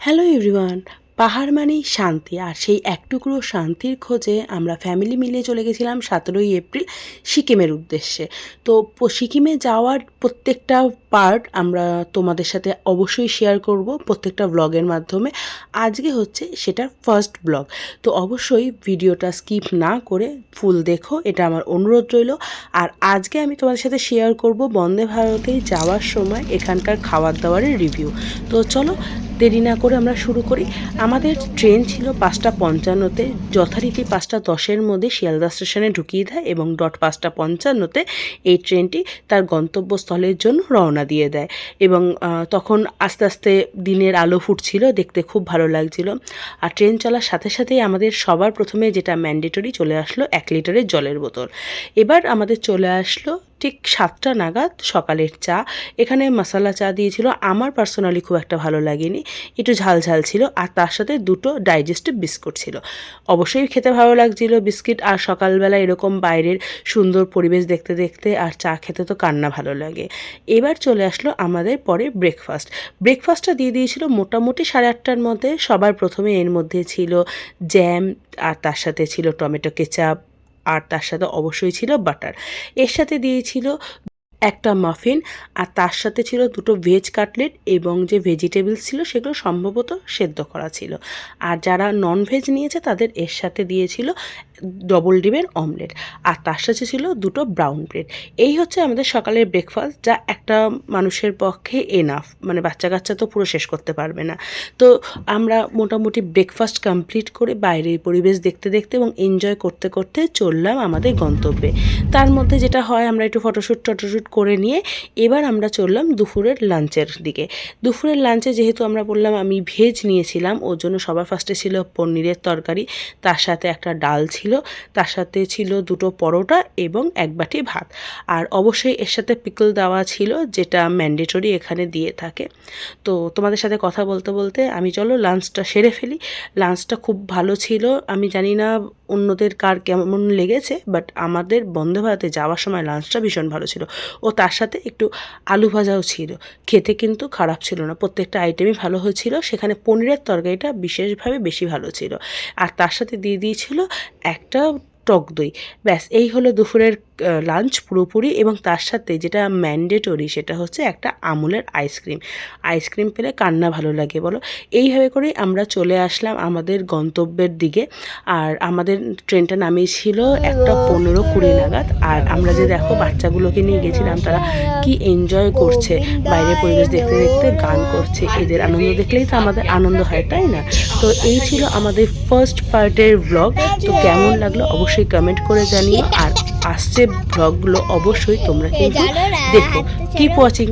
Hello everyone, পাহাড় মানেই শান্তি, আর সেই এক টুকরো শান্তির খোঁজে আমরা ফ্যামিলি মিলে চলে গেছিলাম 17ই এপ্রিল সিকিমের উদ্দেশ্যে। তো সিকিমে যাওয়ার প্রত্যেকটা পার্ট আমরা তোমাদের সাথে অবশ্যই শেয়ার করব প্রত্যেকটা ব্লগের মাধ্যমে। আজকে হচ্ছে সেটার ফার্স্ট ব্লগ, তো অবশ্যই ভিডিওটা স্কিপ না করে ফুল দেখো, এটা আমার অনুরোধ রইল। আর আজকে আমি তোমাদের সাথে শেয়ার করব বন্দে ভারতে যাওয়ার সময় এখানকার খাবার দাবারের রিভিউ। তো চলো দেরি না করে আমরা শুরু করি। আমাদের ট্রেন ছিল 5:55-তে, যথারীতি 5:10-এর মধ্যে শিয়ালদা স্টেশনে ঢুকিয়ে দেয় এবং 5:55-তে এই ট্রেনটি তার গন্তব্যস্থলের জন্য রওনা দিয়ে দেয়। এবং তখন আস্তে আস্তে দিনের আলো ফুটছিল, দেখতে খুব ভালো লাগছিল। আর ট্রেন চলার সাথে সাথেই আমাদের সবার প্রথমে যেটা ম্যান্ডেটরি চলে আসলো 1 লিটারের জলের বোতল। এবার আমাদের চলে আসলো ঠিক 7টা নাগাদ সকালের চা। এখানে মশলা চা দিয়েছিল, আমার পার্সোনালি খুব একটা ভালো লাগেনি, একটু ঝাল ঝাল ছিল। আর তার সাথে 2টো ডাইজেস্টিভ বিস্কুট ছিল, অবশ্যই খেতে ভালো লাগছিল বিস্কিট। আর সকালবেলা এরকম বাইরের সুন্দর পরিবেশ দেখতে দেখতে আর চা খেতে তো কান্না ভালো লাগে। এবার চলে আসলো আমাদের পরে ব্রেকফাস্টটা দিয়ে দিয়েছিল মোটামুটি 8:30-টার মধ্যে। সবার প্রথমে এর মধ্যে ছিল জ্যাম, আর তার সাথে ছিল টমেটো কেচাপ, আর তার সাথে অবশ্যই ছিল বাটার। এর সাথে দিয়েছিল একটা মাফিন, আর তার সাথে ছিল 2টো ভেজ কাটলেট, এবং যে ভেজিটেবলস ছিল সেগুলো সম্ভবত সেদ্ধ করা ছিল। আর যারা নন ভেজ নিয়েছে তাদের এর সাথে দিয়েছিল ডবল ডিমের অমলেট, আর তার সাথে ছিল 2টো ব্রাউন ব্রেড। এই হচ্ছে আমাদের সকালের ব্রেকফাস্ট, যা একটা মানুষের পক্ষে এনাফ, মানে বাচ্চা কাচ্চা তো পুরো শেষ করতে পারবে না। তো আমরা মোটামুটি ব্রেকফাস্ট কমপ্লিট করে বাইরের পরিবেশ দেখতে দেখতে এবং এনজয় করতে করতে চললাম আমাদের গন্তব্যে। তার মধ্যে যেটা হয়, আমরা একটু ফটোশ্যুট করে নিয়ে এবার আমরা চললাম দুপুরের লাঞ্চের দিকে। দুপুরের লাঞ্চে যেহেতু আমরা বললাম আমি ভেজ নিয়েছিলাম, ওর জন্য সবার ফার্স্টে ছিল পনিরের তরকারি, তার সাথে একটা ডাল ছিল, তার সাথে ছিল 2টো পরোটা এবং 1 বাটি ভাত। আর অবশ্যই এর সাথে পিকল দেওয়া ছিল, যেটা ম্যান্ডেটরি এখানে দিয়ে থাকে। তো তোমাদের সাথে কথা বলতে বলতে আমি চলো লাঞ্চটা সেরে ফেলি। লাঞ্চটা খুব ভালো ছিল, আমি জানি না অন্যদের কার কেমন লেগেছে, বাট আমাদের বন্দে ভারতে যাওয়ার সময় লাঞ্চটা ভীষণ ভালো ছিল। ও তার সাথে একটু আলু ভাজাও ছিল, খেতে কিন্তু খারাপ ছিল না, প্রত্যেকটা আইটেমই ভালো হয়েছিল। সেখানে পনিরের তরকারিটা বিশেষভাবে বেশি ভালো ছিল, আর তার সাথে দিয়ে দিয়েছিল একটা টক দই। ব্যাস, এই হলো দুপুরের লাঞ্চ পুরোপুরি। এবং তার সাথে যেটা ম্যান্ডেটরি সেটা হচ্ছে একটা আমুলের আইসক্রিম পেলে কান্না ভালো লাগে বলো। এইভাবে করেই আমরা চলে আসলাম আমাদের গন্তব্যের দিকে। আর আমাদের ট্রেনটা নামিয়েছিল 1:15-20 নাগাদ। আর আমরা যে দেখো বাচ্চাগুলোকে নিয়ে গেছিলাম, তারা কি এনজয় করছে, বাইরের পরিবেশ দেখতে দেখতে গান করছে। এদের আনন্দ দেখলেই তো আমাদের আনন্দ হয়, তাই না? তো এই ছিল আমাদের ফার্স্ট পার্টের ব্লগ। তো কেমন লাগলো অবশ্যই কমেন্ট করে জানিও। আর আসছে ব্লগগুলো অবশ্যই তোমরা কিন্তু দেখো। Keep watching.